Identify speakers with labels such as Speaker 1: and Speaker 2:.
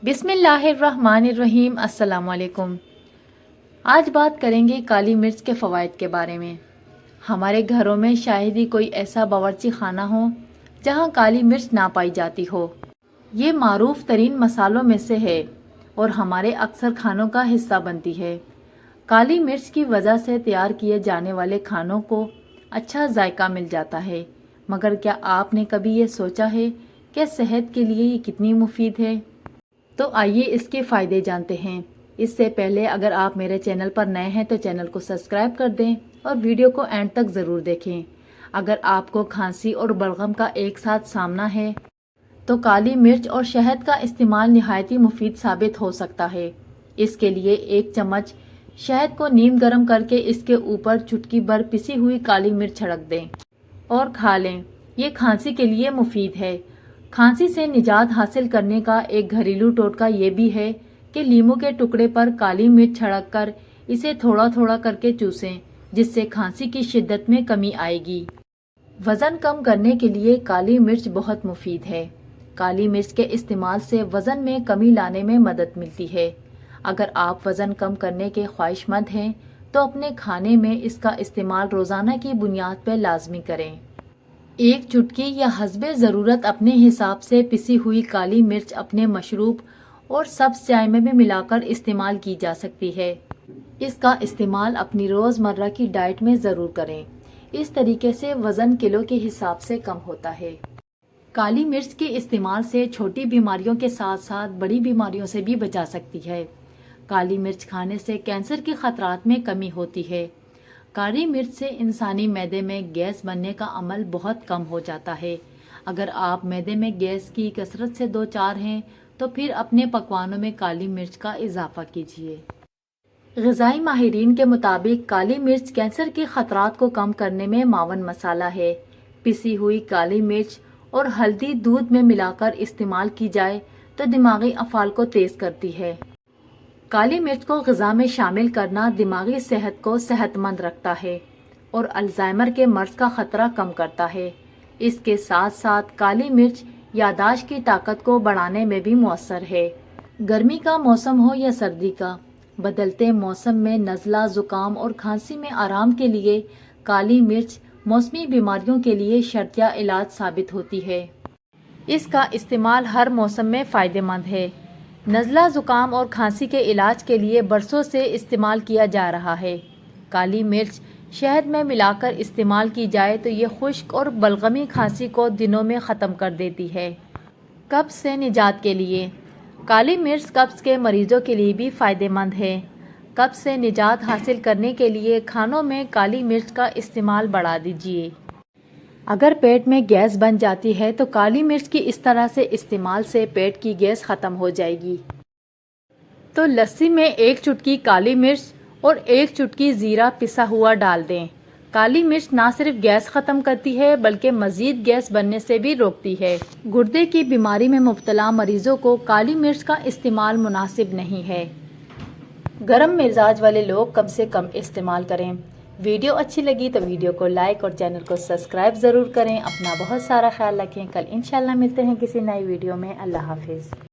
Speaker 1: بسم اللہ الرحمن الرحیم۔ السلام علیکم۔ آج بات کریں گے کالی مرچ کے فوائد کے بارے میں۔ ہمارے گھروں میں شاید ہی کوئی ایسا باورچی خانہ ہو جہاں کالی مرچ نہ پائی جاتی ہو۔ یہ معروف ترین مسالوں میں سے ہے اور ہمارے اکثر کھانوں کا حصہ بنتی ہے۔ کالی مرچ کی وجہ سے تیار کیے جانے والے کھانوں کو اچھا ذائقہ مل جاتا ہے، مگر کیا آپ نے کبھی یہ سوچا ہے کہ صحت کے لیے یہ کتنی مفید ہے؟ تو آئیے اس کے فائدے جانتے ہیں۔ اس سے پہلے اگر آپ میرے چینل پر نئے ہیں تو چینل کو سبسکرائب کر دیں اور ویڈیو کو اینڈ تک ضرور دیکھیں۔ اگر آپ کو کھانسی اور بلغم کا ایک ساتھ سامنا ہے تو کالی مرچ اور شہد کا استعمال نہایت مفید ثابت ہو سکتا ہے۔ اس کے لیے 1 چمچ شہد کو نیم گرم کر کے اس کے اوپر چٹکی بھر پسی ہوئی کالی مرچ چھڑک دیں اور کھا لیں۔ یہ کھانسی کے لیے مفید ہے۔ کھانسی سے نجات حاصل کرنے کا ایک گھریلو ٹوٹکا یہ بھی ہے کہ لیموں کے ٹکڑے پر کالی مرچ چھڑک کر اسے تھوڑا تھوڑا کر کے چوسیں، جس سے کھانسی کی شدت میں کمی آئے گی۔ وزن کم کرنے کے لیے کالی مرچ بہت مفید ہے۔ کالی مرچ کے استعمال سے وزن میں کمی لانے میں مدد ملتی ہے۔ اگر آپ وزن کم کرنے کے خواہش مند ہیں تو اپنے کھانے میں اس کا استعمال روزانہ کی بنیاد پر لازمی کریں۔ 1 چٹکی یا حسب ضرورت اپنے حساب سے پسی ہوئی کالی مرچ اپنے مشروب اور سبز چائے میں بھی ملا کر استعمال کی جا سکتی ہے۔ اس کا استعمال اپنی روزمرہ کی ڈائٹ میں ضرور کریں۔ اس طریقے سے وزن کلو کے حساب سے کم ہوتا ہے۔ کالی مرچ کے استعمال سے چھوٹی بیماریوں کے ساتھ ساتھ بڑی بیماریوں سے بھی بچا سکتی ہے۔ کالی مرچ کھانے سے کینسر کے خطرات میں کمی ہوتی ہے۔ کالی مرچ سے انسانی معدے میں گیس بننے کا عمل بہت کم ہو جاتا ہے۔ اگر آپ معدے میں گیس کی کثرت سے دوچار ہیں تو پھر اپنے پکوانوں میں کالی مرچ کا اضافہ کیجیے۔ غذائی ماہرین کے مطابق کالی مرچ کینسر کے خطرات کو کم کرنے میں معاون مسالہ ہے۔ پسی ہوئی کالی مرچ اور ہلدی دودھ میں ملا کر استعمال کی جائے تو دماغی افعال کو تیز کرتی ہے۔ کالی مرچ کو غذا میں شامل کرنا دماغی صحت کو صحت مند رکھتا ہے اور الزائمر کے مرض کا خطرہ کم کرتا ہے۔ اس کے ساتھ ساتھ کالی مرچ یادداشت کی طاقت کو بڑھانے میں بھی مؤثر ہے۔ گرمی کا موسم ہو یا سردی کا، بدلتے موسم میں نزلہ، زکام اور کھانسی میں آرام کے لیے کالی مرچ موسمی بیماریوں کے لیے شرطیہ علاج ثابت ہوتی ہے۔ اس کا استعمال ہر موسم میں فائدہ مند ہے۔ نزلہ، زکام اور کھانسی کے علاج کے لیے برسوں سے استعمال کیا جا رہا ہے۔ کالی مرچ شہد میں ملا کر استعمال کی جائے تو یہ خشک اور بلغمی کھانسی کو دنوں میں ختم کر دیتی ہے۔ قبض سے نجات کے لیے کالی مرچ قبض کے مریضوں کے لیے بھی فائدہ مند ہے۔ قبض سے نجات حاصل کرنے کے لیے کھانوں میں کالی مرچ کا استعمال بڑھا دیجیے۔ اگر پیٹ میں گیس بن جاتی ہے تو کالی مرچ کی اس طرح سے استعمال سے پیٹ کی گیس ختم ہو جائے گی۔ تو لسی میں 1 چٹکی کالی مرچ اور 1 چٹکی زیرہ پسا ہوا ڈال دیں۔ کالی مرچ نہ صرف گیس ختم کرتی ہے بلکہ مزید گیس بننے سے بھی روکتی ہے۔ گردے کی بیماری میں مبتلا مریضوں کو کالی مرچ کا استعمال مناسب نہیں ہے۔ گرم مزاج والے لوگ کم سے کم استعمال کریں۔ ویڈیو اچھی لگی تو ویڈیو کو لائک اور چینل کو سبسکرائب ضرور کریں۔ اپنا بہت سارا خیال رکھیں۔ کل انشاءاللہ ملتے ہیں کسی نئی ویڈیو میں۔ اللہ حافظ۔